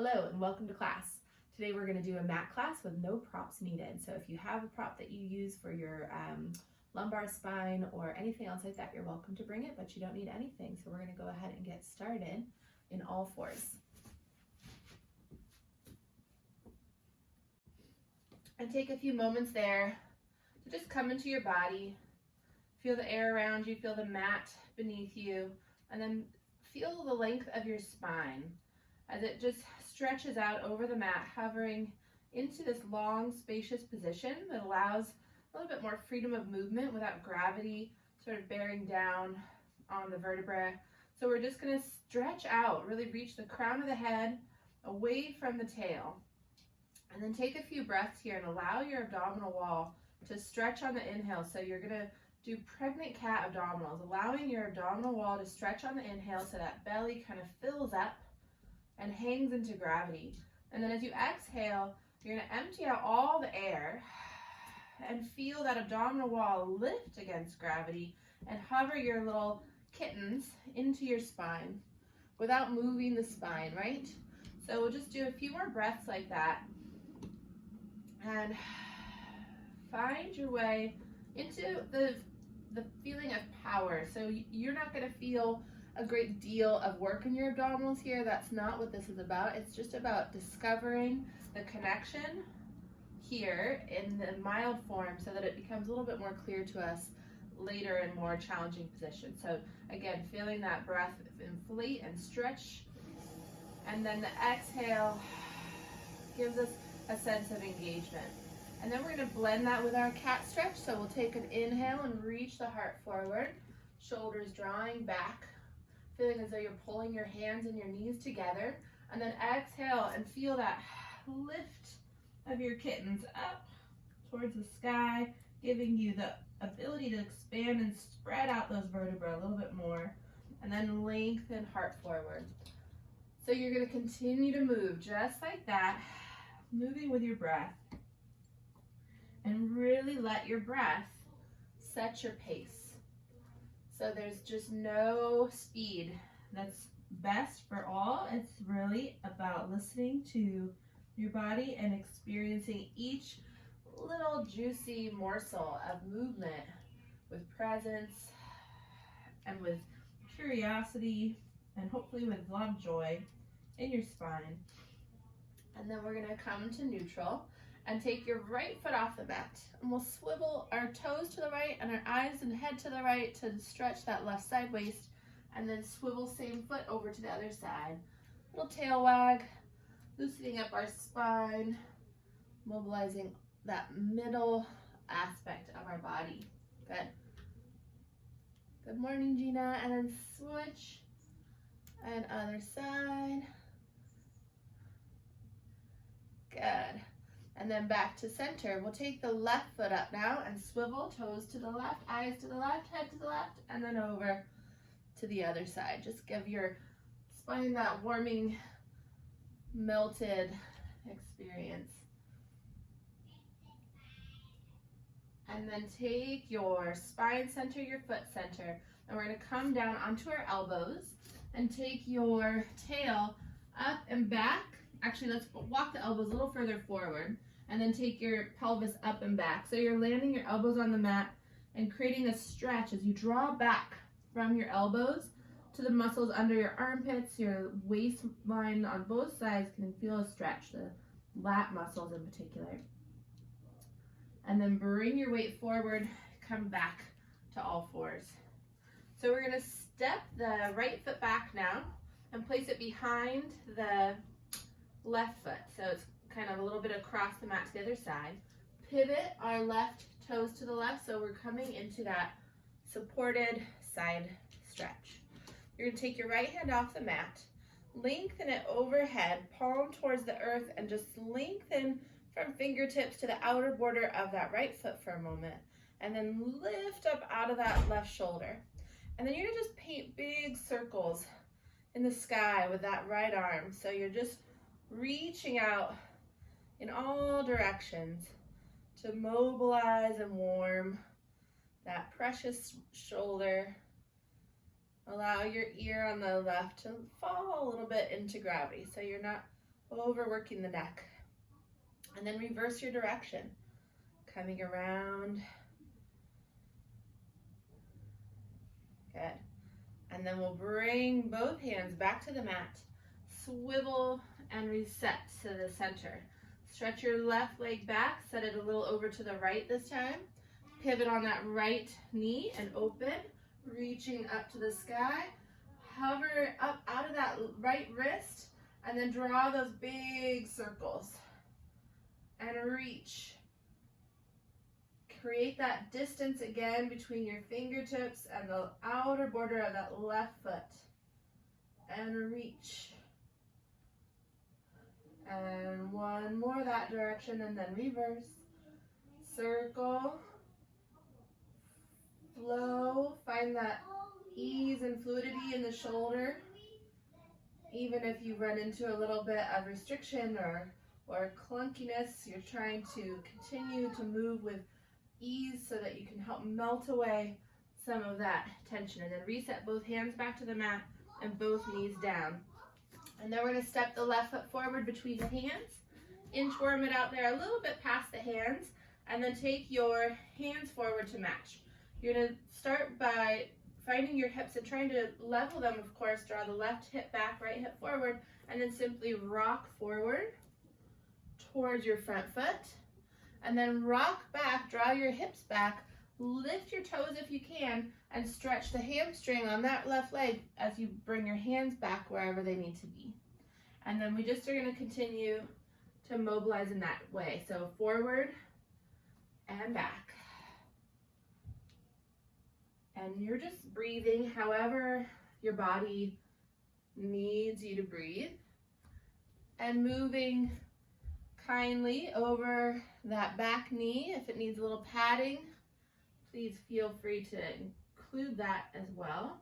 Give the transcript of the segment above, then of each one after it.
Hello and welcome to class. Today we're going to do a mat class with no props needed. So if you have a prop that you use for your lumbar spine or anything else like that, you're welcome to bring it, but you don't need anything. So we're going to go ahead and get started in all fours. And take a few moments there to just come into your body, feel the air around you, feel the mat beneath you, and then feel the length of your spine as it just stretches out over the mat, hovering into this long, spacious position that allows a little bit more freedom of movement without gravity sort of bearing down on the vertebrae. So we're just going to stretch out, really reach the crown of the head away from the tail. And then take a few breaths here and allow your abdominal wall to stretch on the inhale. So you're going to do pregnant cat abdominals, allowing your abdominal wall to stretch on the inhale so that belly kind of fills up and hangs into gravity. And then as you exhale, you're going to empty out all the air and feel that abdominal wall lift against gravity and hover your little kittens into your spine without moving the spine, right? So we'll just do a few more breaths like that and find your way into the feeling of power. So you're not going to feel a great deal of work in your abdominals here. That's not what this is about. It's just about discovering the connection here in the mild form so that it becomes a little bit more clear to us later in more challenging positions. So again, feeling that breath inflate and stretch, and then the exhale gives us a sense of engagement. And then we're going to blend that with our cat stretch. So we'll take an inhale and reach the heart forward, shoulders drawing back, feeling as though you're pulling your hands and your knees together. And then exhale and feel that lift of your kittens up towards the sky, giving you the ability to expand and spread out those vertebrae a little bit more. And then lengthen heart forward. So you're going to continue to move just like that, moving with your breath. And really let your breath set your pace. So there's just no speed that's best for all. It's really about listening to your body and experiencing each little juicy morsel of movement with presence and with curiosity and hopefully with a lot of joy in your spine. And then we're going to come to neutral and take your right foot off the mat. And we'll swivel our toes to the right and our eyes and head to the right to stretch that left side waist, and then swivel same foot over to the other side. Little tail wag, loosening up our spine, mobilizing that middle aspect of our body. Good. Good morning, Gina. And then switch and other side. Good. And then back to center. We'll take the left foot up now and swivel, toes to the left, eyes to the left, head to the left, and then over to the other side. Just give your spine that warming, melted experience. And then take your spine center, your foot center, and we're going to come down onto our elbows and take your tail up and back. Actually, let's walk the elbows a little further forward and then take your pelvis up and back. So you're landing your elbows on the mat and creating a stretch as you draw back from your elbows to the muscles under your armpits. Your waistline on both sides can feel a stretch, the lat muscles in particular. And then bring your weight forward, come back to all fours. So we're going to step the right foot back now and place it behind the left foot. So it's kind of a little bit across the mat to the other side. Pivot our left toes to the left, so we're coming into that supported side stretch. You're going to take your right hand off the mat, lengthen it overhead, palm towards the earth, and just lengthen from fingertips to the outer border of that right foot for a moment, and then lift up out of that left shoulder. And then you're going to just paint big circles in the sky with that right arm. So you're just reaching out in all directions to mobilize and warm that precious shoulder. Allow your ear on the left to fall a little bit into gravity so you're not overworking the neck. And then reverse your direction, coming around. Good. And then we'll bring both hands back to the mat, swivel and reset to the center. Stretch your left leg back, set it a little over to the right this time. Pivot on that right knee and open, reaching up to the sky. Hover up out of that right wrist and then draw those big circles and reach. Create that distance again between your fingertips and the outer border of that left foot. And reach. And one more that direction and then reverse. Circle. Flow. Find that ease and fluidity in the shoulder. Even if you run into a little bit of restriction or clunkiness, you're trying to continue to move with ease so that you can help melt away some of that tension. And then reset both hands back to the mat and both knees down. And then we're going to step the left foot forward between the hands, inchworm it out there a little bit past the hands, and then take your hands forward to match. You're going to start by finding your hips and trying to level them, of course. Draw the left hip back, right hip forward, and then simply rock forward towards your front foot. And then rock back, draw your hips back, lift your toes if you can, and stretch the hamstring on that left leg as you bring your hands back wherever they need to be. And then we just are going to continue to mobilize in that way. So forward and back. And you're just breathing however your body needs you to breathe. And moving kindly over that back knee. If it needs a little padding, please feel free to include that as well.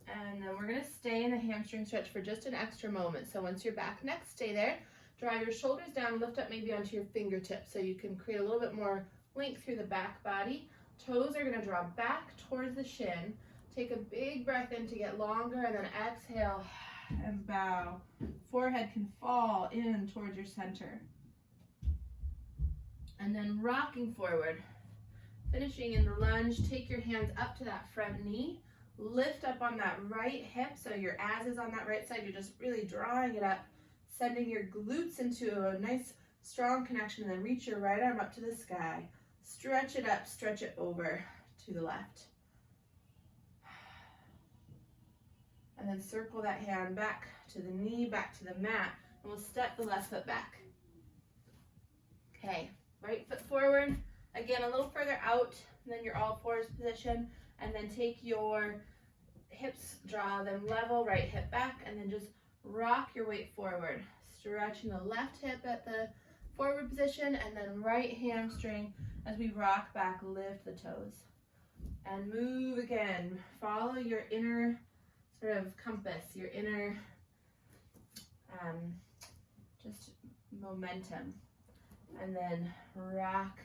And then we're going to stay in the hamstring stretch for just an extra moment. So once you're back next, stay there. Draw your shoulders down, lift up maybe onto your fingertips so you can create a little bit more length through the back body. Toes are going to draw back towards the shin. Take a big breath in to get longer and then exhale and bow. Forehead can fall in towards your center. And then rocking forward. Finishing in the lunge, take your hands up to that front knee. Lift up on that right hip, so your as is on that right side. You're just really drawing it up, sending your glutes into a nice strong connection, and then reach your right arm up to the sky. Stretch it up, stretch it over to the left. And then circle that hand back to the knee, back to the mat, and we'll step the left foot back. Okay, right foot forward, again a little further out than your all fours position, and then take your hips, draw them level, right hip back, and then just rock your weight forward, stretching the left hip at the forward position, and then right hamstring as we rock back, lift the toes. And move again, follow your inner sort of compass, your inner just momentum. And then rock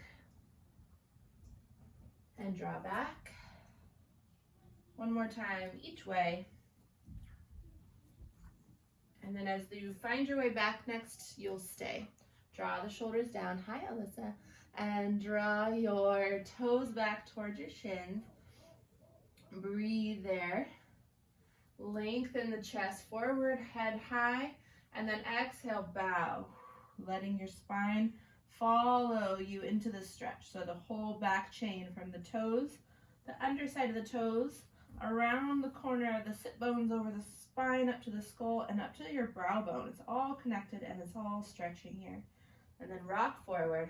and draw back. One more time each way. And then as you find your way back next, you'll stay. Draw the shoulders down. Hi, Alyssa. And draw your toes back towards your shins. Breathe there. Lengthen the chest forward, head high, and then exhale, bow. Letting your spine follow you into the stretch. So the whole back chain from the toes, the underside of the toes, around the corner of the sit bones, over the spine, up to the skull, and up to your brow bone. It's all connected and it's all stretching here. And then rock forward.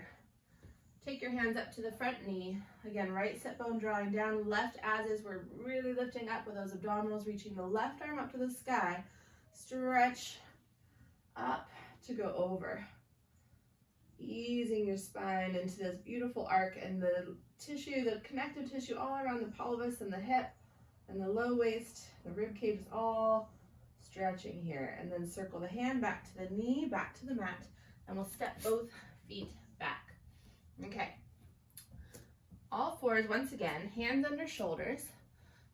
Take your hands up to the front knee. Again, right sit bone drawing down, left as is. We're really lifting up with those abdominals, reaching the left arm up to the sky. Stretch up to go over. Easing your spine into this beautiful arc, and the tissue, the connective tissue all around the pelvis and the hip and the low waist, the rib cage is all stretching here. And then circle the hand back to the knee, back to the mat, and we'll step both feet back. Okay, all fours once again, hands under shoulders.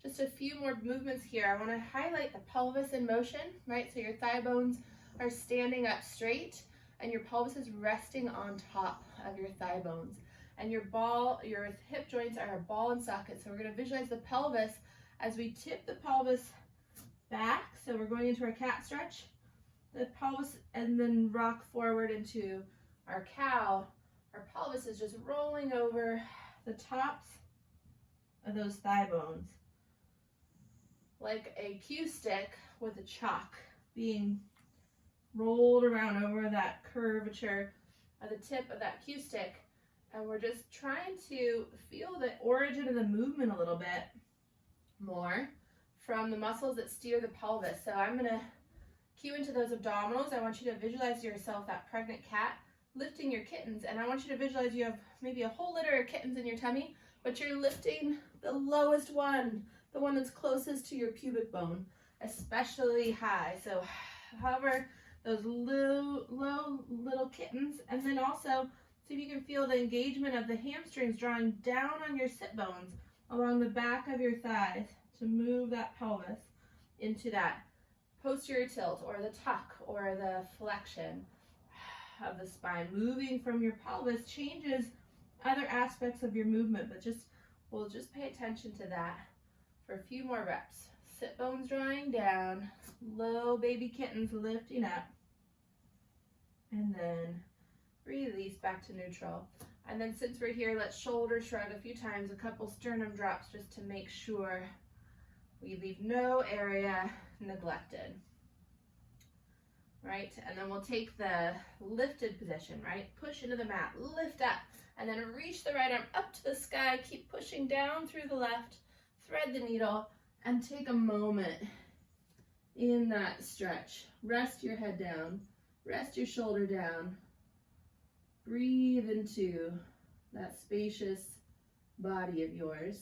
Just a few more movements here. I want to highlight the pelvis in motion, right? So your thigh bones are standing up straight and your pelvis is resting on top of your thigh bones. And your hip joints are a ball and socket. So we're gonna visualize the pelvis as we tip the pelvis back. So we're going into our cat stretch, the pelvis, and then rock forward into our cow. Our pelvis is just rolling over the tops of those thigh bones, like a cue stick with a chalk being rolled around over that curvature of the tip of that cue stick. And we're just trying to feel the origin of the movement a little bit more from the muscles that steer the pelvis. So I'm gonna cue into those abdominals. I want you to visualize yourself, that pregnant cat, lifting your kittens. And I want you to visualize you have maybe a whole litter of kittens in your tummy, but you're lifting the lowest one, the one that's closest to your pubic bone, especially high. So hover those low little kittens, and then also see if you can feel the engagement of the hamstrings drawing down on your sit bones along the back of your thighs to move that pelvis into that posterior tilt or the tuck or the flexion of the spine. Moving from your pelvis changes other aspects of your movement, but we'll just pay attention to that for a few more reps. Sit bones drawing down, low baby kittens lifting up, and then release back to neutral. And then since we're here, let's shoulder shrug a few times, a couple sternum drops just to make sure we leave no area neglected. Right, and then we'll take the lifted position, right? Push into the mat, lift up, and then reach the right arm up to the sky, keep pushing down through the left, thread the needle, and take a moment in that stretch. Rest your head down, rest your shoulder down. Breathe into that spacious body of yours.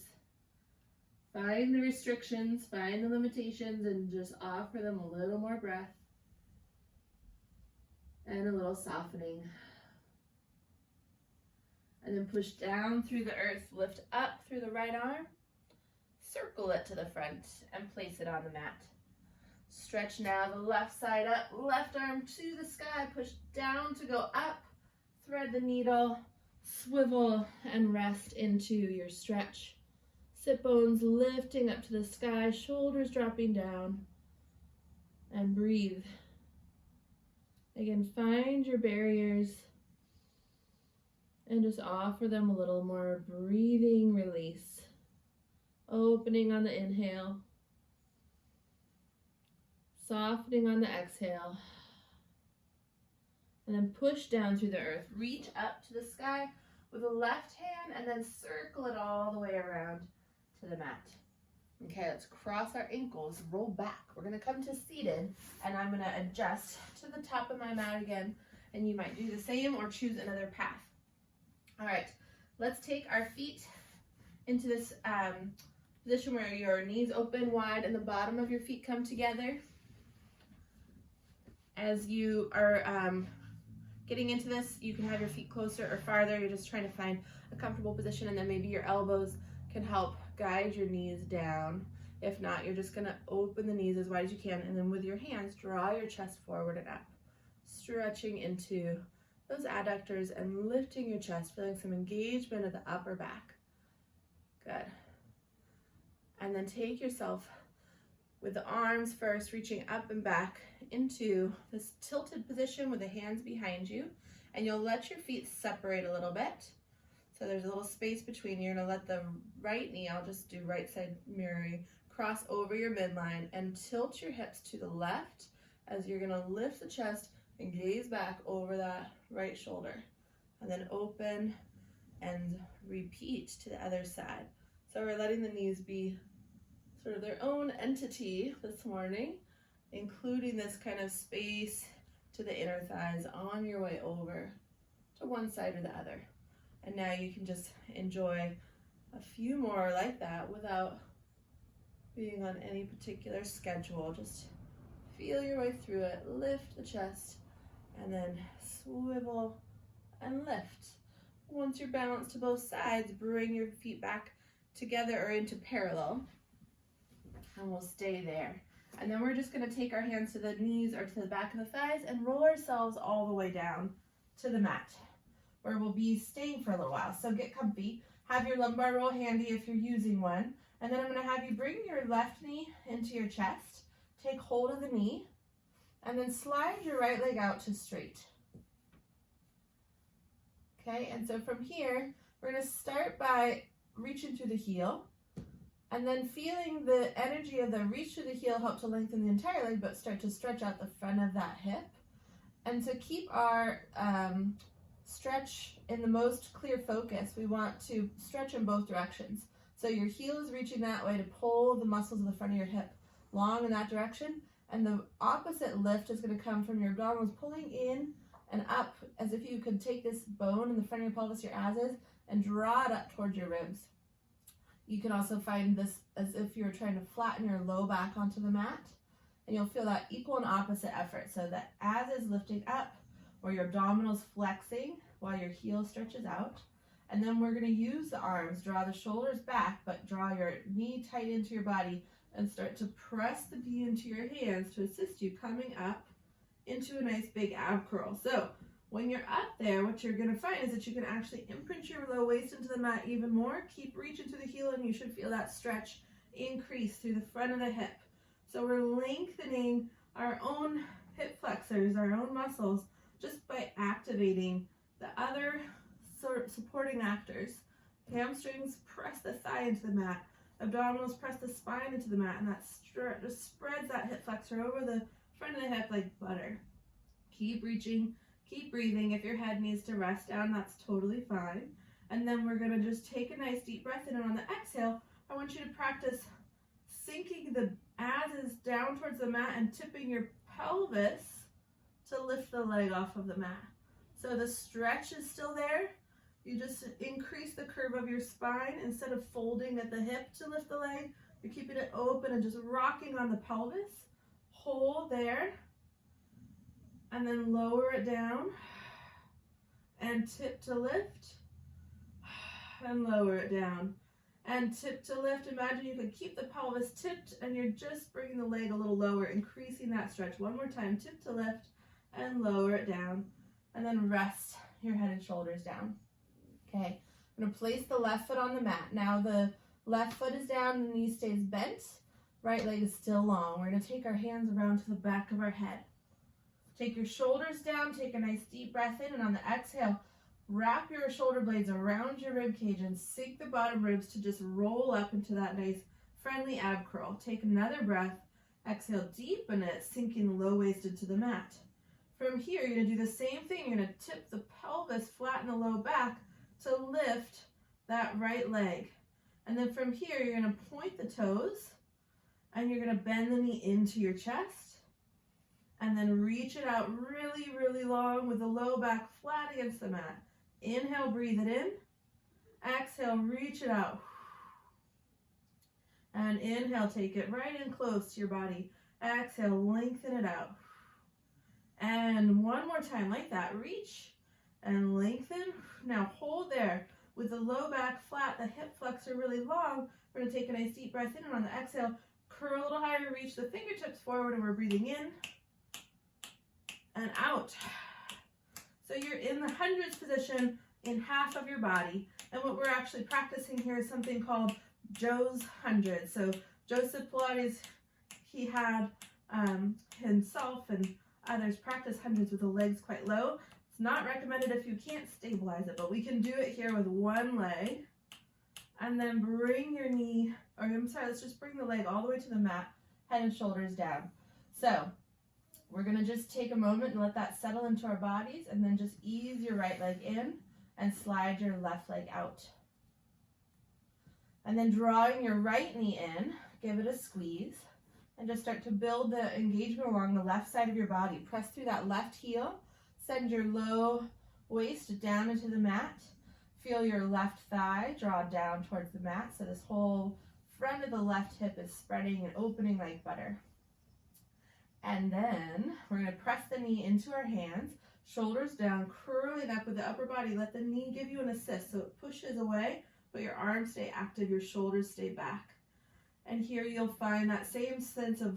Find the restrictions, find the limitations, and just offer them a little more breath and a little softening. And then push down through the earth, lift up through the right arm, circle it to the front, and place it on the mat. Stretch now the left side up, left arm to the sky, push down to go up, thread the needle, swivel, and rest into your stretch. Sit bones lifting up to the sky, shoulders dropping down, and breathe. Again, find your barriers and just offer them a little more breathing release. Opening on the inhale, softening on the exhale, and then push down through the earth. Reach up to the sky with the left hand and then circle it all the way around to the mat. Okay, let's cross our ankles, roll back. We're gonna come to seated, and I'm gonna adjust to the top of my mat again, and you might do the same or choose another path. All right, let's take our feet into this position where your knees open wide and the bottom of your feet come together. As you are getting into this, you can have your feet closer or farther. You're just trying to find a comfortable position, and then maybe your elbows can help guide your knees down. If not, you're just gonna open the knees as wide as you can, and then with your hands, draw your chest forward and up, stretching into those adductors and lifting your chest, feeling some engagement of the upper back. Good. And then take yourself with the arms first, reaching up and back into this tilted position with the hands behind you, and you'll let your feet separate a little bit. So there's a little space between you. You're gonna let the right knee, I'll just do right side mirroring, cross over your midline and tilt your hips to the left as you're gonna lift the chest and gaze back over that right shoulder. And then open and repeat to the other side. So we're letting the knees be sort of their own entity this morning, including this kind of space to the inner thighs on your way over to one side or the other. And now you can just enjoy a few more like that without being on any particular schedule. Just feel your way through it, lift the chest, and then swivel and lift. Once you're balanced to both sides, bring your feet back together or into parallel, and we'll stay there. And then we're just gonna take our hands to the knees or to the back of the thighs and roll ourselves all the way down to the mat, where we'll be staying for a little while. So get comfy, have your lumbar roll handy if you're using one, and then I'm gonna have you bring your left knee into your chest, take hold of the knee, and then slide your right leg out to straight. Okay, and so from here, we're gonna start by reaching through the heel, and then feeling the energy of the reach through the heel help to lengthen the entire leg, but start to stretch out the front of that hip. And to keep our stretch in the most clear focus, we want to stretch in both directions. So your heel is reaching that way to pull the muscles of the front of your hip long in that direction, and the opposite lift is going to come from your abdominals pulling in and up, as if you could take this bone in the front of your pelvis, your as is, and draw it up towards your ribs. You can also find this as if you're trying to flatten your low back onto the mat, and you'll feel that equal and opposite effort. So that as is lifting up, or your abdominals flexing while your heel stretches out. And then we're going to use the arms, draw the shoulders back, but draw your knee tight into your body and start to press the knee into your hands to assist you coming up into a nice big ab curl. So when you're up there, what you're going to find is that you can actually imprint your low waist into the mat even more. Keep reaching to the heel, and you should feel that stretch increase through the front of the hip. So we're lengthening our own hip flexors, our own muscles, just by activating the other supporting actors. Hamstrings press the thigh into the mat. Abdominals press the spine into the mat, and that just spreads that hip flexor over the front of the hip like butter. Keep reaching, keep breathing. If your head needs to rest down, that's totally fine. And then we're going to just take a nice deep breath in, and on the exhale, I want you to practice sinking the asses down towards the mat and tipping your pelvis to lift the leg off of the mat. So the stretch is still there. You just increase the curve of your spine. Instead of folding at the hip to lift the leg, you're keeping it open and just rocking on the pelvis. Hold there, and then lower it down, and tip to lift, and lower it down, and tip to lift. Imagine you could keep the pelvis tipped, and you're just bringing the leg a little lower, increasing that stretch. One more time, tip to lift, and lower it down, and then rest your head and shoulders down. Okay, I'm going to place the left foot on the mat. Now the left foot is down, the knee stays bent, right leg is still long. We're going to take our hands around to the back of our head. Take your shoulders down, take a nice deep breath in, and on the exhale, wrap your shoulder blades around your rib cage and sink the bottom ribs to just roll up into that nice friendly ab curl. Take another breath, exhale, deepen it, sinking the low waist into the mat. From here, you're going to do the same thing. You're going to tip the pelvis, flatten the low back to lift that right leg. And then from here, you're going to point the toes, and you're going to bend the knee into your chest, and then reach it out really, really long with the low back flat against the mat. Inhale, breathe it in. Exhale, reach it out. And inhale, take it right in close to your body. Exhale, lengthen it out. And one more time like that. Reach and lengthen. Now hold there with the low back flat, the hip flexor really long. We're going to take a nice deep breath in, and on the exhale, curl a little higher, reach the fingertips forward, and we're breathing in and out. So you're in the hundreds position in half of your body. And what we're actually practicing here is something called Joe's 100. So Joseph Pilates, he had himself and others practice hundreds with the legs quite low. It's not recommended if you can't stabilize it, but we can do it here with one leg. And then bring your knee, or I'm sorry, let's just bring the leg all the way to the mat, head and shoulders down. So we're going to just take a moment and let that settle into our bodies, and then just ease your right leg in and slide your left leg out. And then drawing your right knee in, give it a squeeze, and just start to build the engagement along the left side of your body. Press through that left heel, send your low waist down into the mat. Feel your left thigh draw down towards the mat, so this whole front of the left hip is spreading and opening like butter. And then we're going to press the knee into our hands, shoulders down, curling up with the upper body. Let the knee give you an assist, so it pushes away, but your arms stay active, your shoulders stay back. And here you'll find that same sense of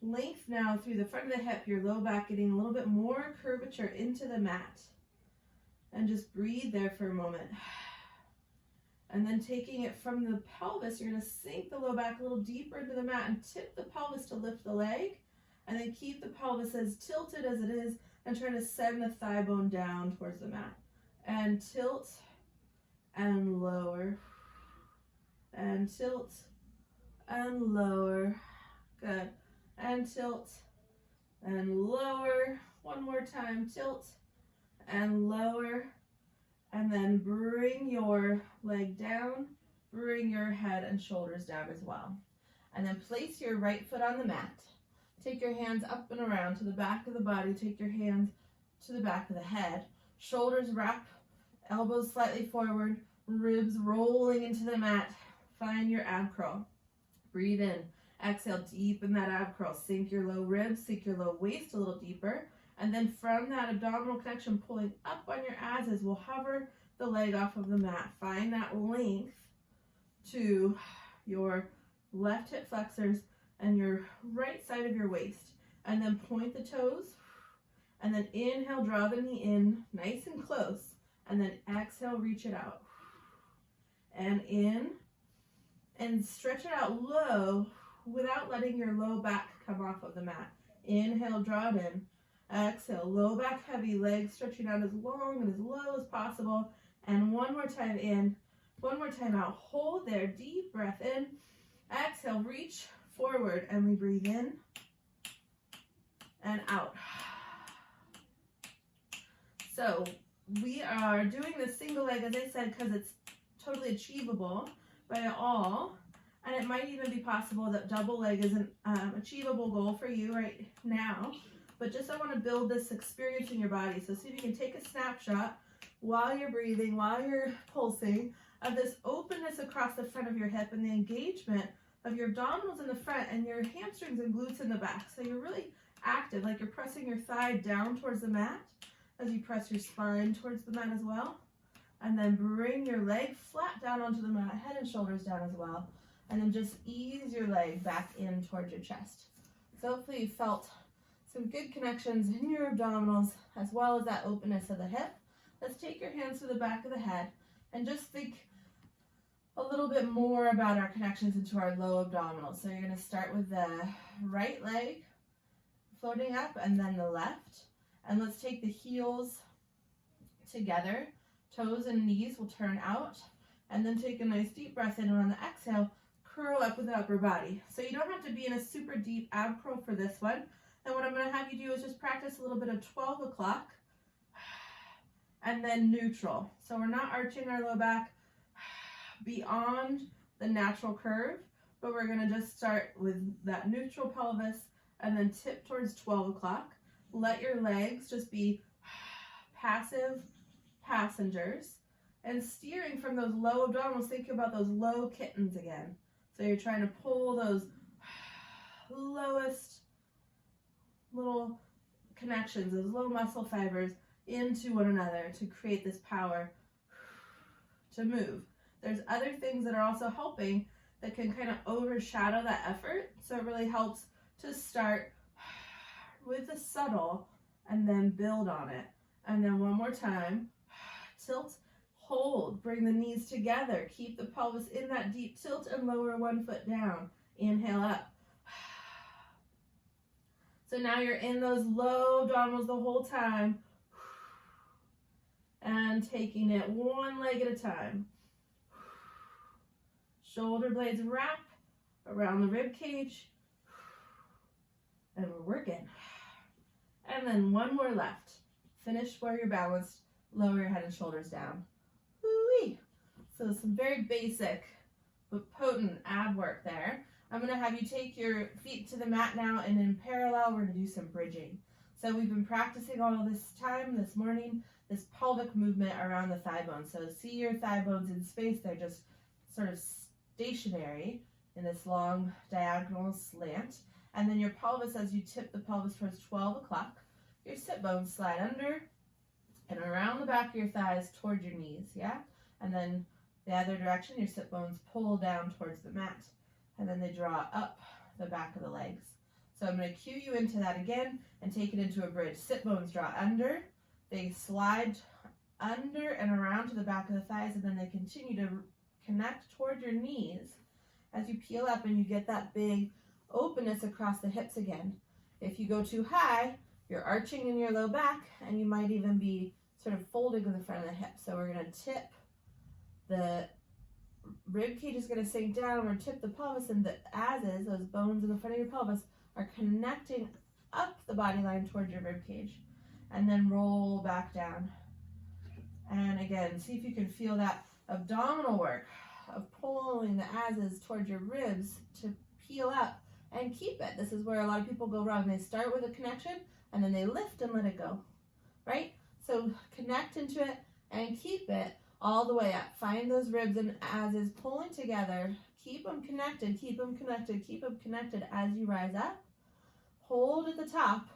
length now through the front of the hip, your low back getting a little bit more curvature into the mat. And just breathe there for a moment. And then taking it from the pelvis, you're going to sink the low back a little deeper into the mat and tip the pelvis to lift the leg. And then keep the pelvis as tilted as it is and try to send the thigh bone down towards the mat. And tilt and lower. And tilt and lower. Good. And tilt and lower. One more time. Tilt and lower, and then bring your leg down, bring your head and shoulders down as well. And then place your right foot on the mat. Take your hands up and around to the back of the body. Take your hands to the back of the head. Shoulders wrap, elbows slightly forward, ribs rolling into the mat. Find your ab curl. Breathe in. Exhale, deepen that ab curl. Sink your low ribs, sink your low waist a little deeper. And then from that abdominal connection, pulling up on your abs as we'll hover the leg off of the mat. Find that length to your left hip flexors and your right side of your waist. And then point the toes. And then inhale, draw the knee in, nice and close. And then exhale, reach it out. And in. And stretch it out low without letting your low back come off of the mat. Inhale, draw it in. Exhale, low back heavy, legs stretching out as long and as low as possible. And one more time in, one more time out. Hold there, deep breath in. Exhale, reach forward, and we breathe in and out. So we are doing this single leg, as I said, because it's totally achievable by all. And it might even be possible that double leg is an achievable goal for you right now. But just I want to build this experience in your body. So see if you can take a snapshot while you're breathing, while you're pulsing, of this openness across the front of your hip and the engagement of your abdominals in the front and your hamstrings and glutes in the back. So you're really active, like you're pressing your thigh down towards the mat as you press your spine towards the mat as well. And then bring your leg flat down onto the mat, head and shoulders down as well. And then just ease your leg back in towards your chest. So hopefully you felt some good connections in your abdominals as well as that openness of the hip. Let's take your hands to the back of the head and just think a little bit more about our connections into our low abdominals. So you're going to start with the right leg floating up and then the left. And let's take the heels together. Toes and knees will turn out. And then take a nice deep breath in, and on the exhale, curl up with the upper body. So you don't have to be in a super deep ab curl for this one. And what I'm going to have you do is just practice a little bit of 12 o'clock and then neutral. So we're not arching our low back beyond the natural curve, but we're going to just start with that neutral pelvis and then tip towards 12 o'clock. Let your legs just be passive passengers and steering from those low abdominals. Think about those low kittens again. So you're trying to pull those lowest little connections, those low muscle fibers into one another to create this power to move. There's other things that are also helping that can kind of overshadow that effort. So it really helps to start with the subtle and then build on it. And then one more time, tilt, hold, bring the knees together, keep the pelvis in that deep tilt and lower one foot down. Inhale up. So now you're in those low abdominals the whole time. And taking it one leg at a time. Shoulder blades wrap around the rib cage. And we're working. And then one more left. Finish where you're balanced. Lower your head and shoulders down. Woo-wee. So some very basic but potent ab work there. I'm going to have you take your feet to the mat now, and in parallel, we're going to do some bridging. So we've been practicing all this time, this morning, this pelvic movement around the thigh bones. So see your thigh bones in space. They're just sort of stationary in this long diagonal slant. And then your pelvis, as you tip the pelvis towards 12 o'clock, your sit bones slide under and around the back of your thighs toward your knees, yeah? And then the other direction, your sit bones pull down towards the mat. And then they draw up the back of the legs. So I'm going to cue you into that again and take it into a bridge. Sit bones draw under. They slide under and around to the back of the thighs, and then they continue to connect toward your knees as you peel up and you get that big openness across the hips again. If you go too high, you're arching in your low back, and you might even be sort of folding in the front of the hip. So we're going to tip the rib cage is going to sink down. We're going to tip the pelvis, and the as-is, those bones in the front of your pelvis, are connecting up the body line towards your rib cage. And then roll back down. And again, see if you can feel that abdominal work of pulling the as-is towards your ribs to peel up and keep it. This is where a lot of people go wrong. They start with a connection and then they lift and let it go, right? So connect into it and keep it all the way up. Find those ribs and as-is pulling together. Keep them connected, keep them connected, keep them connected as you rise up. Hold at the top,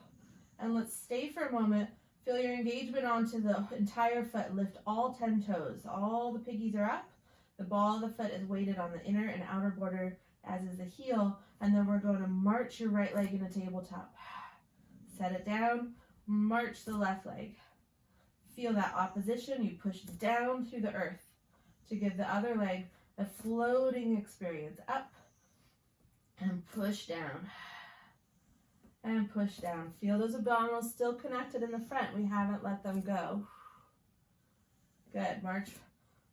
and let's stay for a moment. Feel your engagement onto the entire foot. Lift all 10 toes. All the piggies are up. The ball of the foot is weighted on the inner and outer border, as is the heel. And then we're going to march your right leg in a tabletop. Set it down. March the left leg. Feel that opposition. You push down through the earth to give the other leg a floating experience. Up and push down. And push down. Feel those abdominals still connected in the front. We haven't let them go. Good. March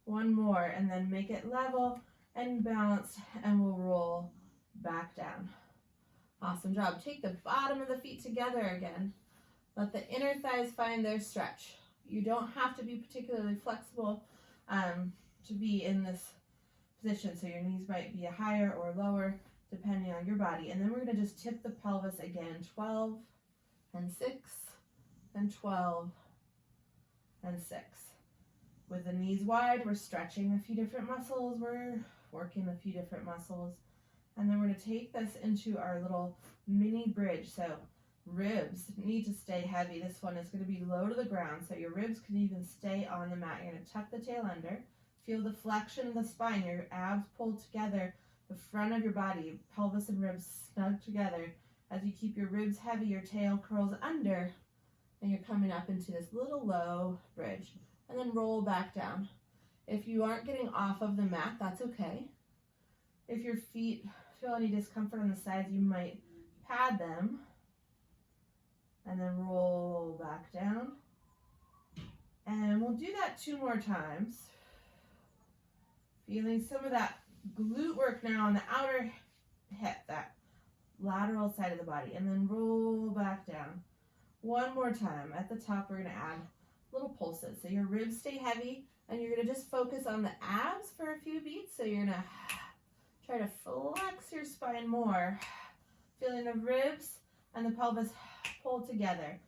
one more, and then make it level and balanced, and we'll roll back down. Awesome job. Take the bottom of the feet together again. Let the inner thighs find their stretch. You don't have to be particularly flexible to be in this position, so your knees might be higher or lower depending on your body. And then we're going to just tip the pelvis again. 12 and 6 and 12 and 6. With the knees wide, we're stretching a few different muscles. We're working a few different muscles. And then we're going to take this into our little mini bridge. So ribs need to stay heavy. This one is going to be low to the ground, so your ribs can even stay on the mat. You're going to tuck the tail under. Feel the flexion of the spine. Your abs pull together. The front of your body, pelvis and ribs snug together. As you keep your ribs heavy, your tail curls under, and you're coming up into this little low bridge. And then roll back down. If you aren't getting off of the mat, that's okay. If your feet feel any discomfort on the sides, you might pad them. And then roll back down. And we'll do that 2 more times. Feeling some of that glute work now on the outer hip, that lateral side of the body, and then roll back down. 1 more time. At the top, we're going to add little pulses. So your ribs stay heavy, and you're going to just focus on the abs for a few beats. So you're going to try to flex your spine more, feeling the ribs and the pelvis pull together.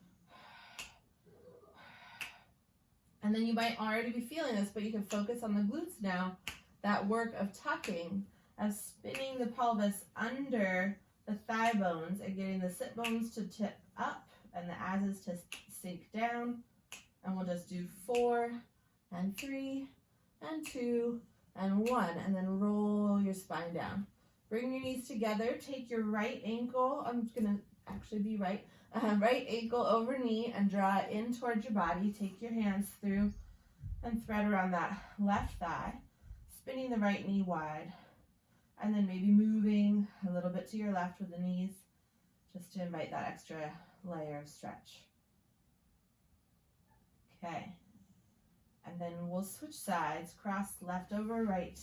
And then you might already be feeling this, but you can focus on the glutes now. That work of tucking, of spinning the pelvis under the thigh bones and getting the sit bones to tip up and the as-is to sink down. And we'll just do 4 and 3 and 2 and 1, and then roll your spine down. Bring your knees together. Take your right ankle. I'm going to actually be right. Right ankle over knee and draw it in towards your body. Take your hands through and thread around that left thigh. Spinning the right knee wide, and then maybe moving a little bit to your left with the knees, just to invite that extra layer of stretch. Okay, and then we'll switch sides, cross left over right,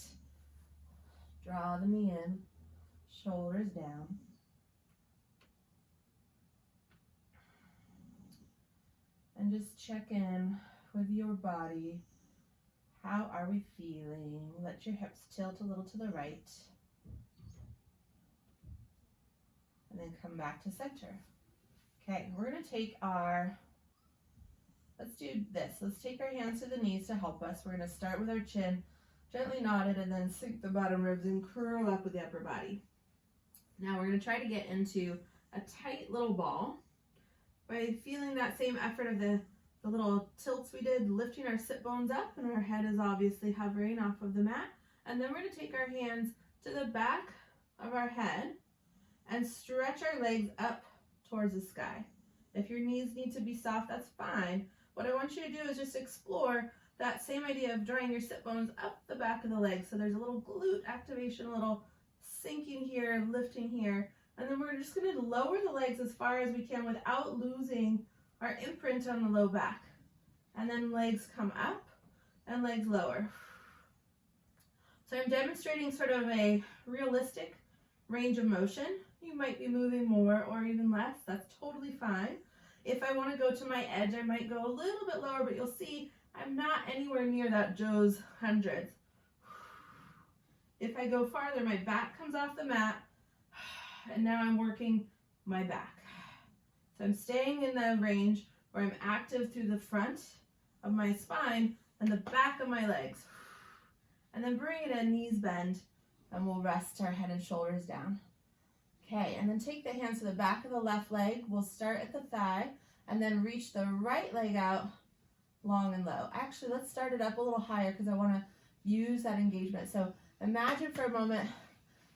draw the knee in, shoulders down. And just check in with your body. How are we feeling? Let your hips tilt a little to the right. And then come back to center. Okay, we're going to take let's do this. Let's take our hands to the knees to help us. We're going to start with our chin gently nodded, and then sink the bottom ribs and curl up with the upper body. Now we're going to try to get into a tight little ball by feeling that same effort of the little tilts we did, lifting our sit bones up, and our head is obviously hovering off of the mat. And then we're going to take our hands to the back of our head and stretch our legs up towards the sky. If your knees need to be soft, that's fine. What I want you to do is just explore that same idea of drawing your sit bones up the back of the leg. So there's a little glute activation, a little sinking here, lifting here. And then we're just going to lower the legs as far as we can without losing our imprint on the low back. And then legs come up and legs lower. So I'm demonstrating sort of a realistic range of motion. You might be moving more or even less. That's totally fine. If I want to go to my edge, I might go a little bit lower, but you'll see I'm not anywhere near that Joe's hundreds. If I go farther, my back comes off the mat, and now I'm working my back. So I'm staying in the range where I'm active through the front of my spine and the back of my legs. And then bring it in, knees bend, and we'll rest our head and shoulders down. Okay, and then take the hands to the back of the left leg. We'll start at the thigh and then reach the right leg out long and low. Actually, let's start it up a little higher because I want to use that engagement. So imagine for a moment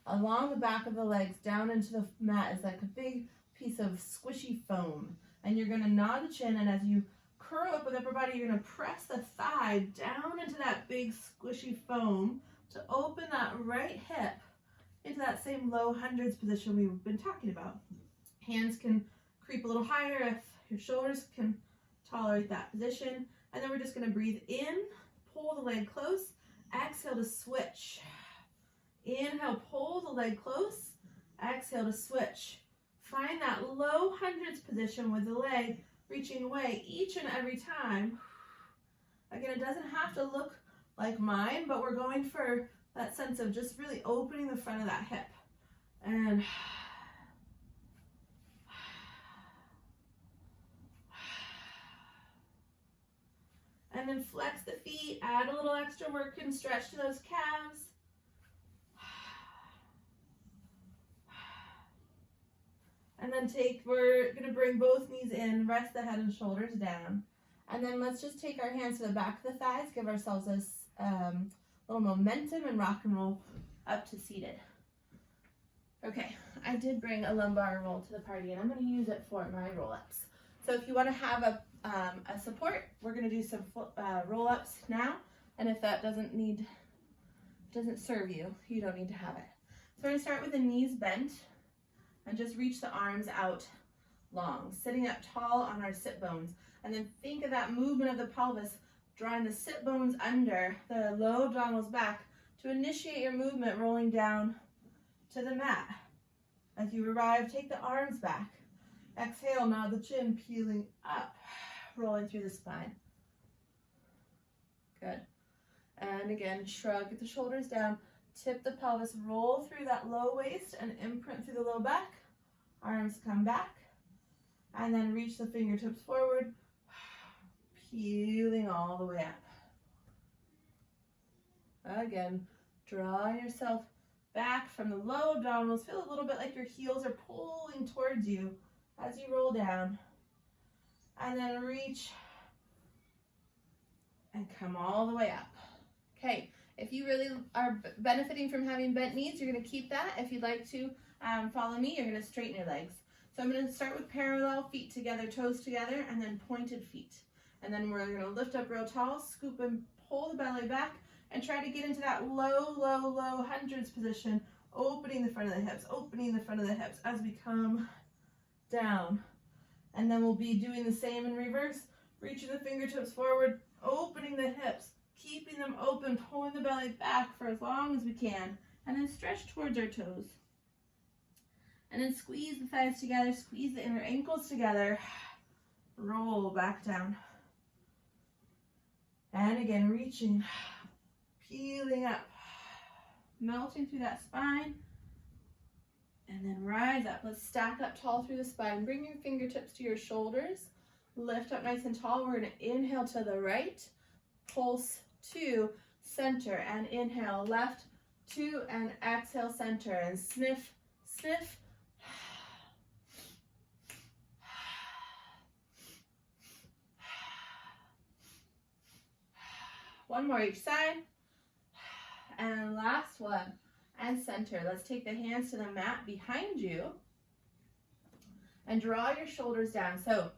along the back of the legs down into the mat is like a big piece of squishy foam. And you're going to nod the chin, and as you curl up with upper body, you're going to press the thigh down into that big squishy foam to open that right hip into that same low hundreds position we've been talking about. Hands can creep a little higher if your shoulders can tolerate that position. And then we're just going to breathe in, pull the leg close, exhale to switch. Inhale, pull the leg close, exhale to switch. Find that low hundreds position with the leg reaching away each and every time. Again, it doesn't have to look like mine, but we're going for that sense of just really opening the front of that hip. And then flex the feet, add a little extra work and stretch to those calves. And then we're going to bring both knees in, rest the head and shoulders down. And then let's just take our hands to the back of the thighs, give ourselves this little momentum and rock and roll up to seated. Okay, I did bring a lumbar roll to the party, and I'm going to use it for my roll-ups. So if you want to have a support, we're going to do some roll-ups now. And if that doesn't serve you, you don't need to have it. So we're going to start with the knees bent. And just reach the arms out long, sitting up tall on our sit bones. And then think of that movement of the pelvis, drawing the sit bones under, the low abdominals back to initiate your movement, rolling down to the mat. As you arrive, take the arms back. Exhale, nod the chin, peeling up, rolling through the spine. Good. And again, shrug, get the shoulders down. Tip the pelvis, roll through that low waist and imprint through the low back. Arms come back. And then reach the fingertips forward, peeling all the way up. Again, draw yourself back from the low abdominals. Feel a little bit like your heels are pulling towards you as you roll down. And then reach and come all the way up. Okay. If you really are benefiting from having bent knees, you're going to keep that. If you'd like to follow me, you're going to straighten your legs. So I'm going to start with parallel, feet together, toes together, and then pointed feet. And then we're going to lift up real tall, scoop and pull the belly back, and try to get into that low, low, low hundreds position, opening the front of the hips, opening the front of the hips as we come down. And then we'll be doing the same in reverse, reaching the fingertips forward, opening the hips, keeping them open, pulling the belly back for as long as we can, and then stretch towards our toes. And then squeeze the thighs together, squeeze the inner ankles together, roll back down. And again, reaching, peeling up, melting through that spine, and then rise up. Let's stack up tall through the spine. Bring your fingertips to your shoulders, lift up nice and tall. We're going to inhale to the right, pulse to center, and inhale left, 2, and exhale center, and sniff, sniff. One more each side, and last one, and center. Let's take the hands to the mat behind you, and draw your shoulders down. So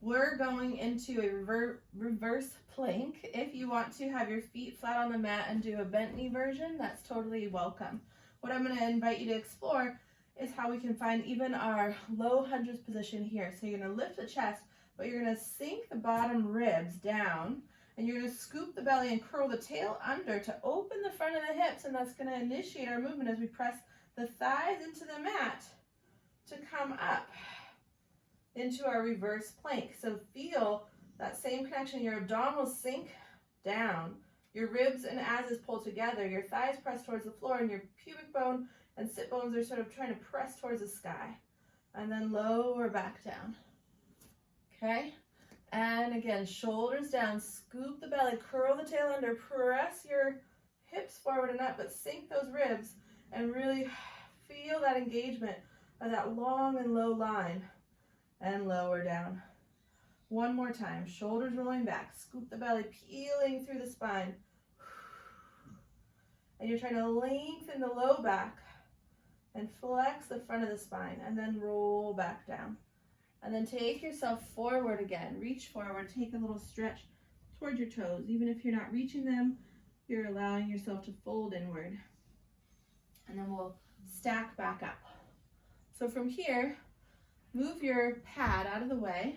we're going into a reverse plank. If you want to have your feet flat on the mat and do a bent knee version, that's totally welcome. What I'm going to invite you to explore is how we can find even our low hundreds position here. So you're going to lift the chest, but you're going to sink the bottom ribs down, and you're going to scoop the belly and curl the tail under to open the front of the hips, and that's going to initiate our movement as we press the thighs into the mat to come up into our reverse plank. So feel that same connection. Your abdominals sink down, your ribs and asses pull together, your thighs press towards the floor, and your pubic bone and sit bones are sort of trying to press towards the sky. And then lower back down. Okay? And again, shoulders down, scoop the belly, curl the tail under, press your hips forward and up, but sink those ribs and really feel that engagement of that long and low line. And lower down. One more time, shoulders rolling back, scoop the belly, peeling through the spine. And you're trying to lengthen the low back and flex the front of the spine, and then roll back down. And then take yourself forward again, reach forward, take a little stretch towards your toes. Even if you're not reaching them, you're allowing yourself to fold inward. And then we'll stack back up. So from here, move your pad out of the way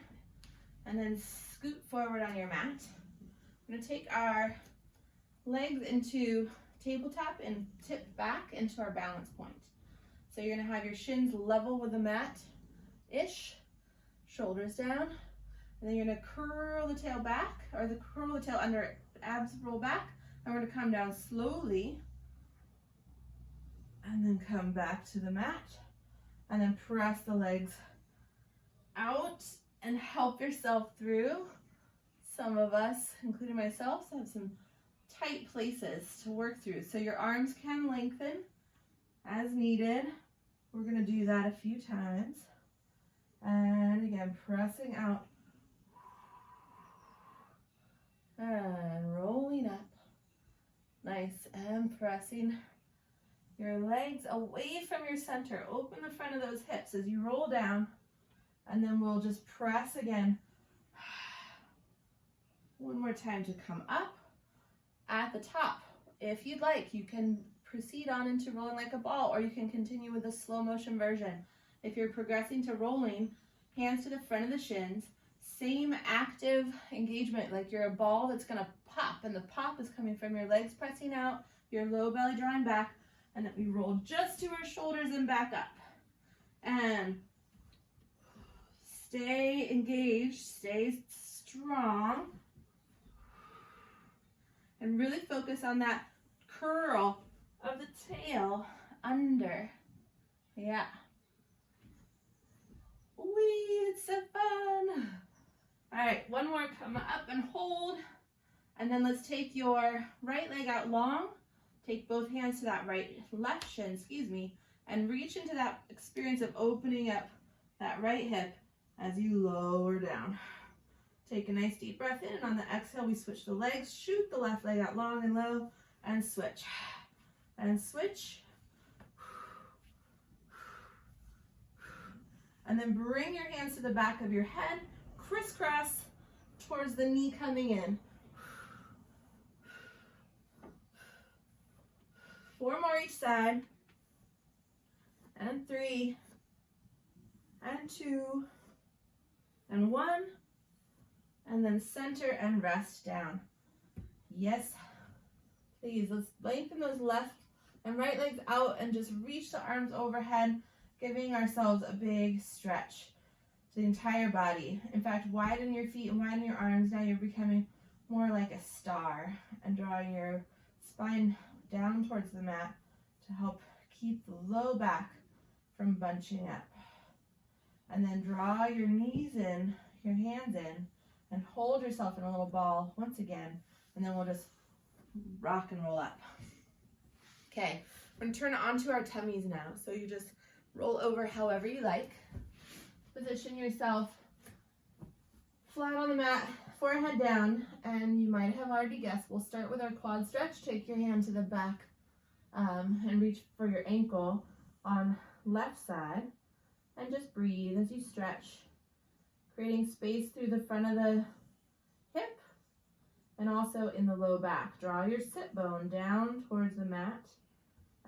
and then scoot forward on your mat. We're going to take our legs into tabletop and tip back into our balance point. So you're going to have your shins level with the mat-ish, shoulders down, and then you're going to curl the tail back, or curl the tail under, abs roll back, and we're going to come down slowly and then come back to the mat and then press the legs out and help yourself through. Some of us, including myself, have some tight places to work through. So your arms can lengthen as needed. We're going to do that a few times. And again, pressing out. And rolling up. Nice. And pressing your legs away from your center. Open the front of those hips as you roll down. And then we'll just press again. One more time to come up. At the top, if you'd like, you can proceed on into rolling like a ball, or you can continue with the slow motion version. If you're progressing to rolling, hands to the front of the shins, same active engagement, like you're a ball that's going to pop, and the pop is coming from your legs pressing out, your low belly drawing back, and then we roll just to our shoulders and back up. And stay engaged, stay strong, and really focus on that curl of the tail under. Yeah. Whee, it's so fun. All right, one more, come up and hold. And then let's take your right leg out long. Take both hands to that left shin, and reach into that experience of opening up that right hip as you lower down. Take a nice deep breath in, and on the exhale, we switch the legs, shoot the left leg out long and low, and switch. And switch. And then bring your hands to the back of your head, crisscross towards the knee coming in. 4 more each side. And 3. And 2. And 1. And then center and rest down. Yes, please. Let's lengthen those left and right legs out and just reach the arms overhead, giving ourselves a big stretch to the entire body. In fact, widen your feet and widen your arms. Now you're becoming more like a star, and drawing your spine down towards the mat to help keep the low back from bunching up. And then draw your knees in, your hands in, and hold yourself in a little ball once again, and then we'll just rock and roll up. Okay, we're going to turn it onto our tummies now. So you just roll over however you like. Position yourself flat on the mat, forehead down, and you might have already guessed, we'll start with our quad stretch. Take your hand to the back and reach for your ankle on left side. And just breathe as you stretch, creating space through the front of the hip and also in the low back. Draw your sit bone down towards the mat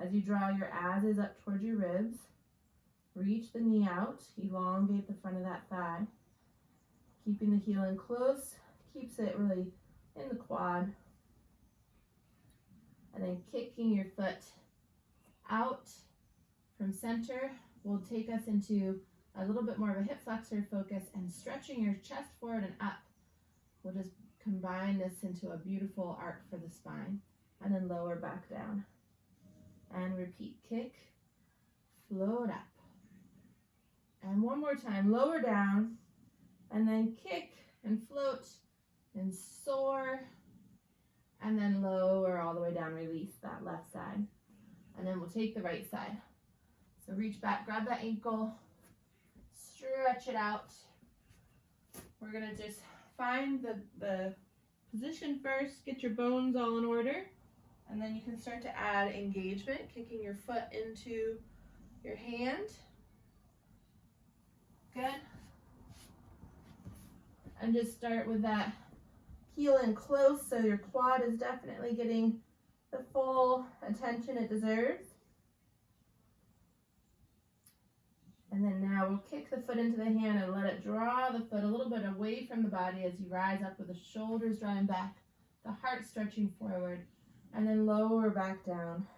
as you draw your asses up towards your ribs. Reach the knee out, elongate the front of that thigh. Keeping the heel in close, keeps it really in the quad. And then kicking your foot out from center will take us into a little bit more of a hip flexor focus, and stretching your chest forward and up will just combine this into a beautiful arc for the spine. And then lower back down. And repeat, kick, float up. And one more time, lower down, and then kick and float and soar, and then lower all the way down, release that left side. And then we'll take the right side. So reach back, grab that ankle, stretch it out. We're gonna just find the position first, get your bones all in order, and then you can start to add engagement, kicking your foot into your hand. Good. And just start with that heel in close so your quad is definitely getting the full attention it deserves. And then now we'll kick the foot into the hand and let it draw the foot a little bit away from the body as you rise up with the shoulders drawing back, the heart stretching forward, and then lower back down.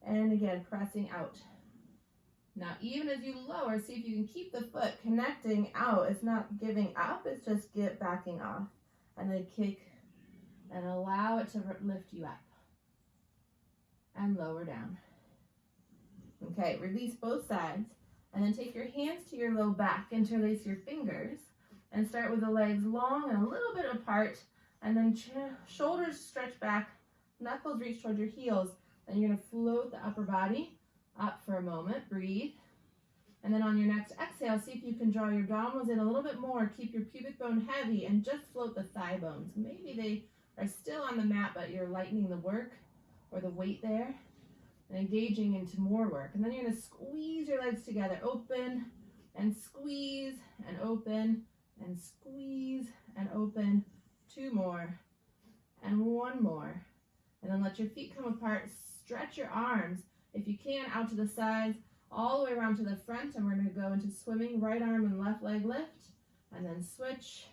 And again, pressing out. Now, even as you lower, see if you can keep the foot connecting out. It's not giving up, it's just backing off. And then kick and allow it to lift you up. And lower down. Okay, release both sides. And then take your hands to your low back, interlace your fingers, and start with the legs long and a little bit apart. And then shoulders stretch back, knuckles reach towards your heels. Then you're going to float the upper body up for a moment, breathe. And then on your next exhale, see if you can draw your abdominals in a little bit more, keep your pubic bone heavy, and just float the thigh bones. Maybe they are still on the mat, but you're lightening the work or the weight there and engaging into more work. And then you're going to squeeze your legs together, open and squeeze and open and squeeze and open. 2 more and 1 more. And then let your feet come apart, stretch your arms. If you can, out to the sides, all the way around to the front, and we're going to go into swimming, right arm and left leg lift, and then switch,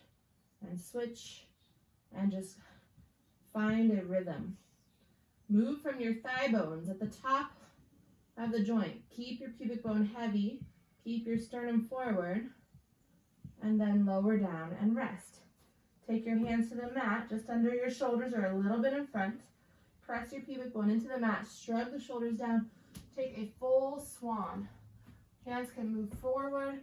and just find a rhythm. Move from your thigh bones at the top of the joint. Keep your pubic bone heavy, keep your sternum forward, and then lower down and rest. Take your hands to the mat, just under your shoulders or a little bit in front. Press your pubic bone into the mat, shrug the shoulders down, take a full swan. Hands can move forward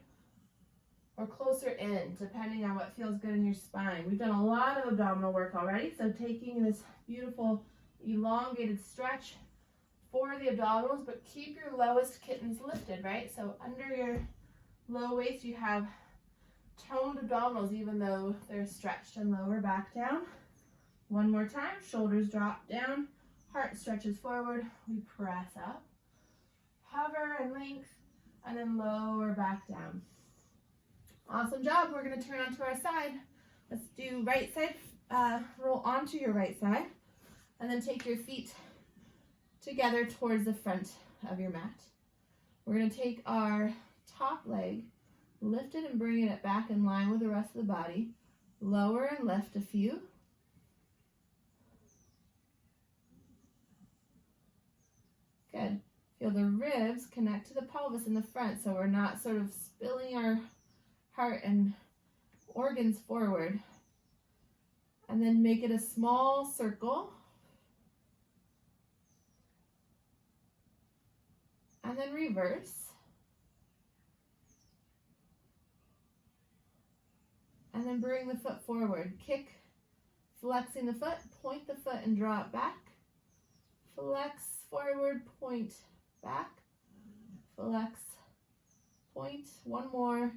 or closer in, depending on what feels good in your spine. We've done a lot of abdominal work already, so taking this beautiful elongated stretch for the abdominals, but keep your lowest kittens lifted, right? So under your low waist, you have toned abdominals, even though they're stretched, and lower back down. 1 more time, shoulders drop down, heart stretches forward, we press up, hover and length, and then lower back down. Awesome job. We're going to turn onto our side. Let's do right side, roll onto your right side, and then take your feet together towards the front of your mat. We're going to take our top leg, lift it and bring it back in line with the rest of the body, lower and lift a few. Good. Feel the ribs connect to the pelvis in the front, so we're not sort of spilling our heart and organs forward. And then make it a small circle. And then reverse. And then bring the foot forward. Kick, flexing the foot, point the foot and draw it back. Flex forward, point back, flex, point, 1 more,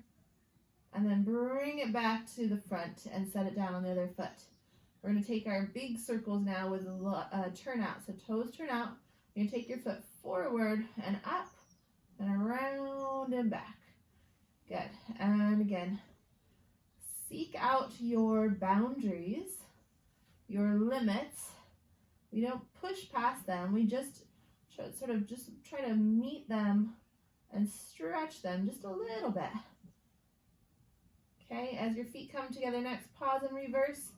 and then bring it back to the front and set it down on the other foot. We're going to take our big circles now with a turn out. So toes turn out. You're going to take your foot forward and up and around and back. Good. And again, seek out your boundaries, your limits. We don't push past them. We just try to meet them and stretch them just a little bit. Okay, as your feet come together next, pause and reverse.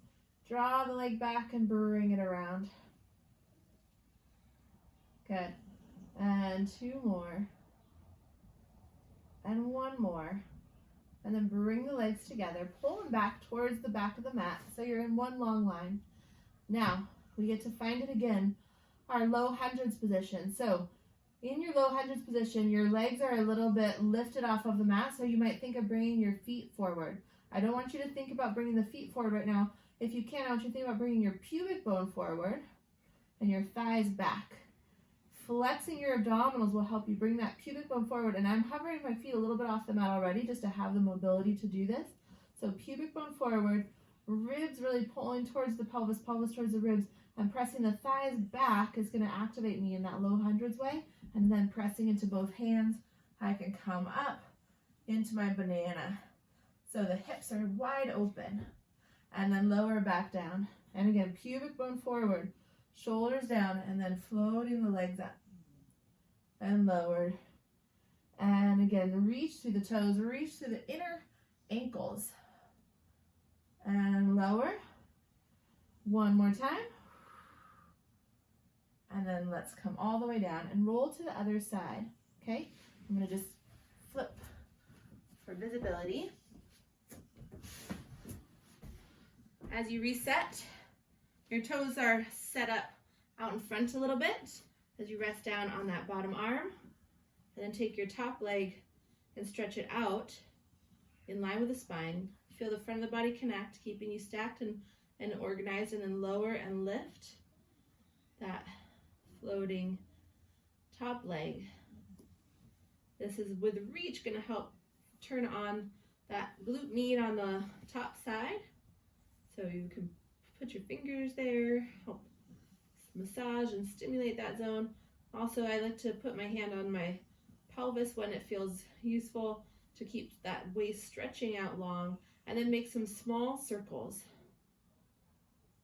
Draw the leg back and bring it around. Good. And 2 more. And 1 more. And then bring the legs together. Pull them back towards the back of the mat so you're in one long line. Now, we get to find it again, our low hundreds position. So, in your low hundreds position, your legs are a little bit lifted off of the mat, so you might think of bringing your feet forward. I don't want you to think about bringing the feet forward right now. If you can, I want you to think about bringing your pubic bone forward and your thighs back. Flexing your abdominals will help you bring that pubic bone forward, and I'm hovering my feet a little bit off the mat already just to have the mobility to do this. So pubic bone forward, ribs really pulling towards the pelvis, pelvis towards the ribs, and pressing the thighs back is going to activate me in that low hundreds way, and then pressing into both hands, I can come up into my banana. So the hips are wide open, and then lower back down. And again, pubic bone forward, shoulders down, and then floating the legs up and lowered. And again, reach through the toes, reach through the inner ankles and lower. 1 more time. And then let's come all the way down and roll to the other side. Okay, I'm going to just flip for visibility. As you reset, your toes are set up out in front a little bit as you rest down on that bottom arm. And then take your top leg and stretch it out in line with the spine. Feel the front of the body connect, keeping you stacked and organized, and then lower and lift that floating top leg. This is with reach going to help turn on that glute med on the top side. So you can put your fingers there, help massage and stimulate that zone. Also, I like to put my hand on my pelvis when it feels useful to keep that waist stretching out long, and then make some small circles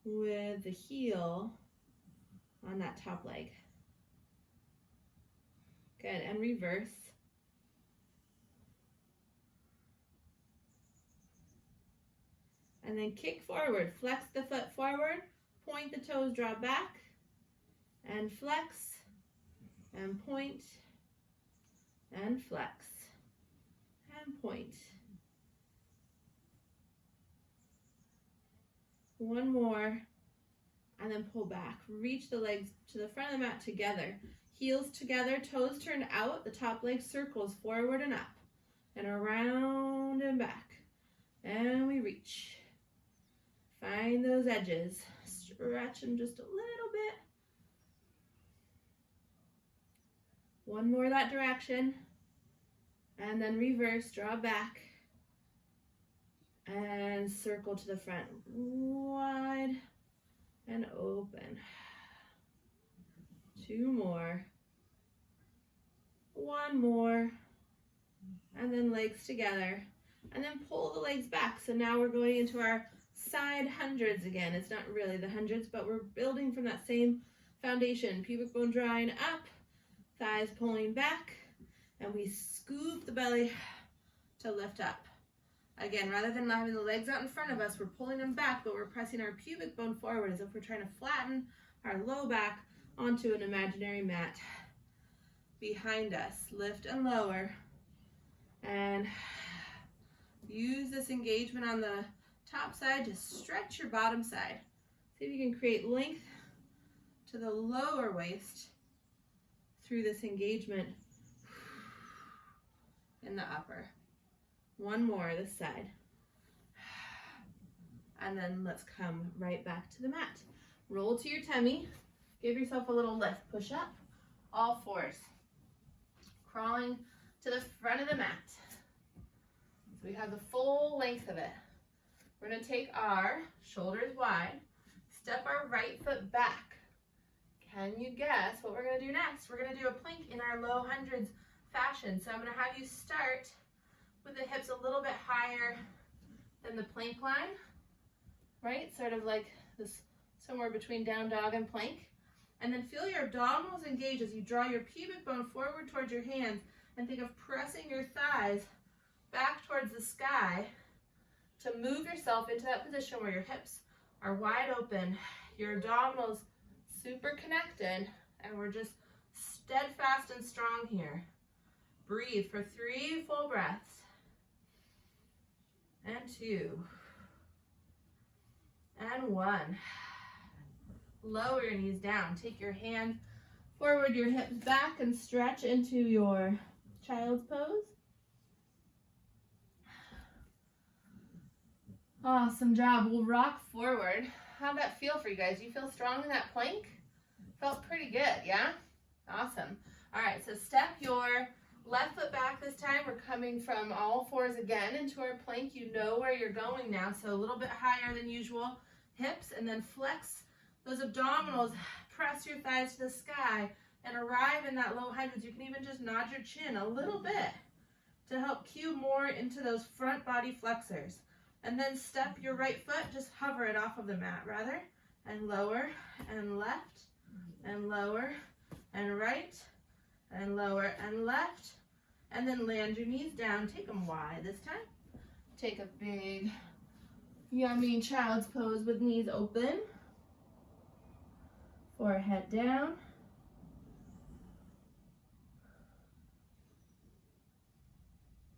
with the heel on that top leg. Good, and reverse. And then kick forward, flex the foot forward, point the toes, draw back, and flex, and point, and flex, and point. 1 more, and then pull back. Reach the legs to the front of the mat together. Heels together, toes turned out, the top leg circles forward and up, and around and back. And we reach. Find those edges. Stretch them just a little bit. 1 more that direction. And then reverse, draw back. And circle to the front. Wide and open. 2 more. 1 more. And then legs together. And then pull the legs back. So now we're going into our side hundreds again. It's not really the hundreds, but we're building from that same foundation. Pubic bone drawing up, thighs pulling back, and we scoop the belly to lift up. Again, rather than having the legs out in front of us, we're pulling them back, but we're pressing our pubic bone forward as if we're trying to flatten our low back onto an imaginary mat behind us. Lift and lower, and use this engagement on the top side to stretch your bottom side. See if you can create length to the lower waist through this engagement in the upper. 1 more this side. And then let's come right back to the mat. Roll to your tummy. Give yourself a little lift. Push up. All 4s. Crawling to the front of the mat. So we have the full length of it. We're going to take our shoulders wide, step our right foot back. Can you guess what we're going to do next? We're going to do a plank in our low hundreds fashion. So I'm going to have you start with the hips a little bit higher than the plank line, right? Sort of like this, somewhere between down dog and plank. And then feel your abdominals engage as you draw your pubic bone forward towards your hands and think of pressing your thighs back towards the sky to move yourself into that position where your hips are wide open, your abdominals super connected, and we're just steadfast and strong here. Breathe for 3 full breaths. And 2. And 1. Lower your knees down. Take your hands forward, your hips back, and stretch into your child's pose. Awesome job. We'll rock forward. How'd that feel for you guys? You feel strong in that plank? Felt pretty good, yeah? Awesome. All right, so step your left foot back this time. We're coming from all fours again into our plank. You know where you're going now, so a little bit higher than usual. Hips, and then flex those abdominals. Press your thighs to the sky and arrive in that low hundreds. You can even just nod your chin a little bit to help cue more into those front body flexors. And then step your right foot, just hover it off of the mat rather, and lower and left and lower and right and lower and left, and then land your knees down. Take them wide this time. Take a big, yummy child's pose with knees open. Forehead down.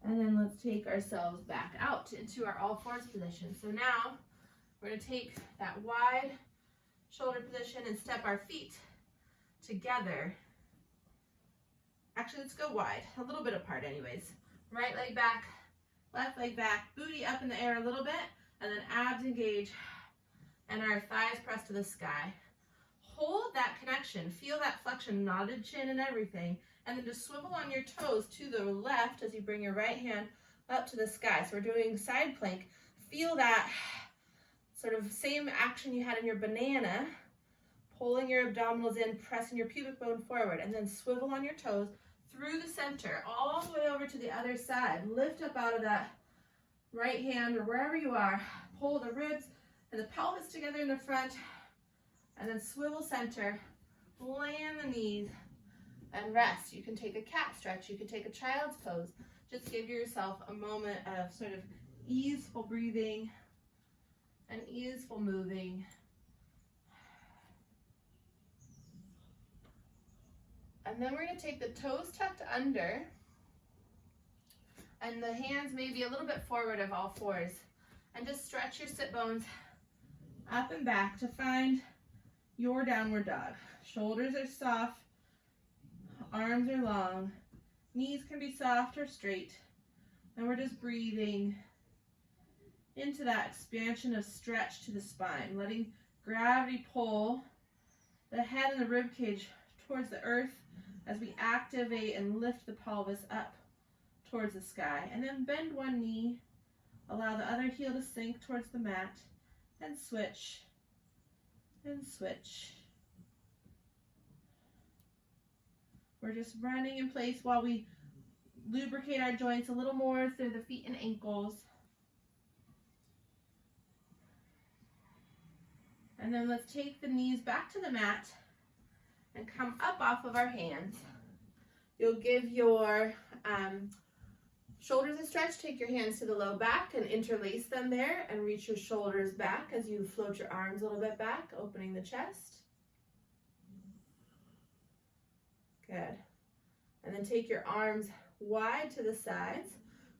And then let's take ourselves back out into our all fours position. So now we're going to take that wide shoulder position and step our feet together. Actually, let's go wide, a little bit apart anyways. Right leg back, left leg back, booty up in the air a little bit, and then abs engage, and our thighs press to the sky. Hold that connection, feel that flexion, nodded chin and everything, and then just swivel on your toes to the left as you bring your right hand up to the sky. So we're doing side plank. Feel that sort of same action you had in your banana, pulling your abdominals in, pressing your pubic bone forward, and then swivel on your toes through the center, all the way over to the other side. Lift up out of that right hand or wherever you are. Pull the ribs and the pelvis together in the front, and then swivel center, land the knees, and rest. You can take a cat stretch, you can take a child's pose. Just give yourself a moment of sort of easeful breathing and easeful moving. And then we're going to take the toes tucked under, and the hands maybe a little bit forward of all fours, and just stretch your sit bones up and back to find your downward dog. Shoulders are soft, arms are long, knees can be soft or straight, and we're just breathing into that expansion of stretch to the spine, letting gravity pull the head and the rib cage towards the earth as we activate and lift the pelvis up towards the sky. And then bend one knee, allow the other heel to sink towards the mat, and switch, and switch. We're just running in place while we lubricate our joints a little more through the feet and ankles. And then let's take the knees back to the mat and come up off of our hands. You'll give your shoulders a stretch. Take your hands to the low back and interlace them there, and reach your shoulders back as you float your arms a little bit back, opening the chest. Good. And then take your arms wide to the sides.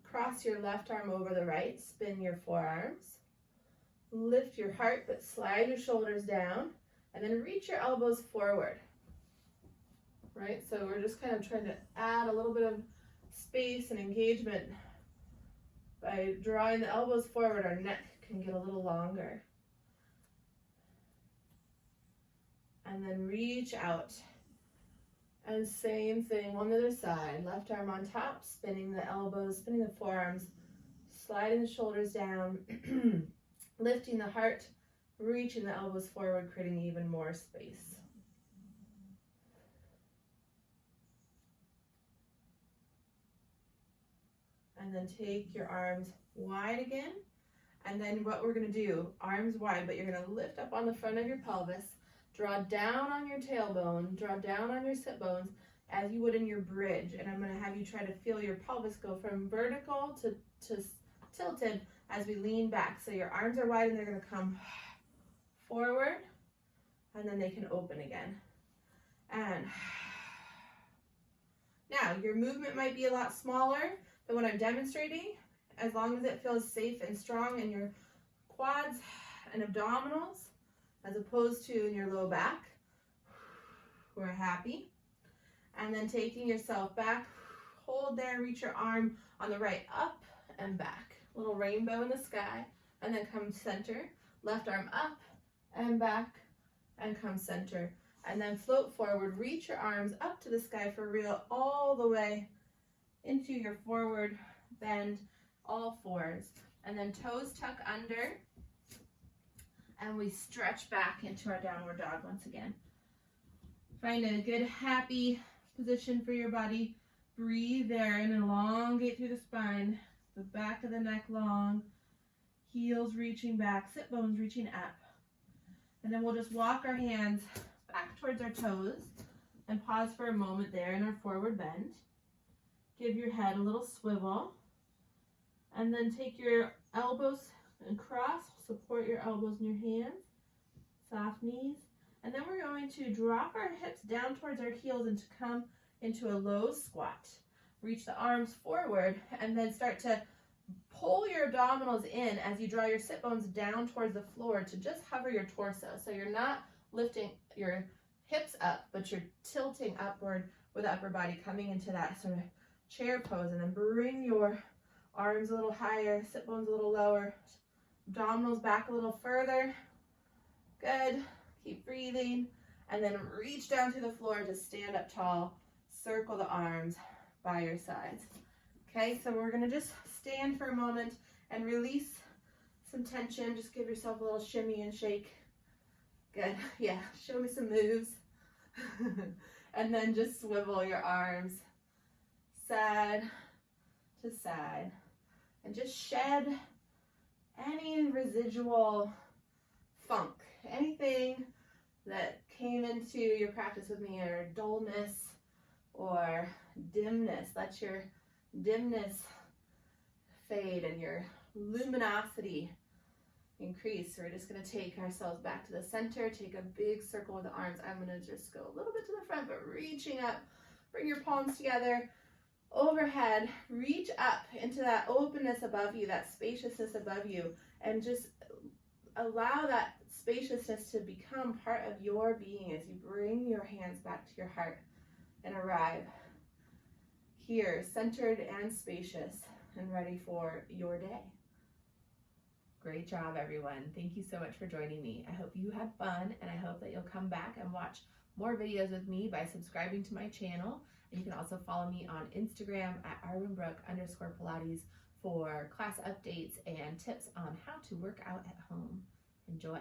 Cross your left arm over the right. Spin your forearms. Lift your heart, but slide your shoulders down. And then reach your elbows forward. Right? So we're just kind of trying to add a little bit of space and engagement. By drawing the elbows forward, our neck can get a little longer. And then reach out. And same thing on the other side. Left arm on top, spinning the elbows, spinning the forearms, sliding the shoulders down, lifting the heart, reaching the elbows forward, creating even more space. And then take your arms wide again. And then what we're gonna do, arms wide, but you're gonna lift up on the front of your pelvis, draw down on your tailbone, draw down on your sit bones as you would in your bridge. And I'm gonna have you try to feel your pelvis go from vertical to tilted as we lean back. So your arms are wide and they're gonna come forward, and then they can open again. And now your movement might be a lot smaller than what I'm demonstrating, as long as it feels safe and strong in your quads and abdominals, as opposed to in your low back. We're happy. And then taking yourself back, hold there, reach your arm on the right up and back. Little rainbow in the sky, and then come center. Left arm up and back, and come center. And then float forward, reach your arms up to the sky for real, all the way into your forward bend, all fours. And then toes tuck under, and we stretch back into our downward dog once again. Find a good, happy position for your body. Breathe there and elongate through the spine, the back of the neck long, heels reaching back, sit bones reaching up. And then we'll just walk our hands back towards our toes and pause for a moment there in our forward bend. Give your head a little swivel. And then take your elbows and cross, support your elbows in your hands, soft knees. And then we're going to drop our hips down towards our heels and to come into a low squat. Reach the arms forward and then start to pull your abdominals in as you draw your sit bones down towards the floor to just hover your torso. So you're not lifting your hips up, but you're tilting upward with the upper body, coming into that sort of chair pose. And then bring your arms a little higher, sit bones a little lower, abdominals back a little further. Good. Keep breathing. And then reach down to the floor to stand up tall. Circle the arms by your sides. Okay, so we're going to just stand for a moment and release some tension. Just give yourself a little shimmy and shake. Good. Yeah, show me some moves. And then just swivel your arms side to side. And just shed any residual funk, anything that came into your practice with me, or dullness or dimness. Let your dimness fade and your luminosity increase. So we're just going to take ourselves back to the center, take a big circle with the arms. I'm going to just go a little bit to the front, but reaching up. Bring your palms together. Overhead, reach up into that openness above you, that spaciousness above you, and just allow that spaciousness to become part of your being as you bring your hands back to your heart and arrive here, centered and spacious and ready for your day. Great job, everyone. Thank you so much for joining me. I hope you had fun, and I hope that you'll come back and watch more videos with me by subscribing to my channel. And you can also follow me on Instagram at @ArwenBrooke_Pilates for class updates and tips on how to work out at home. Enjoy.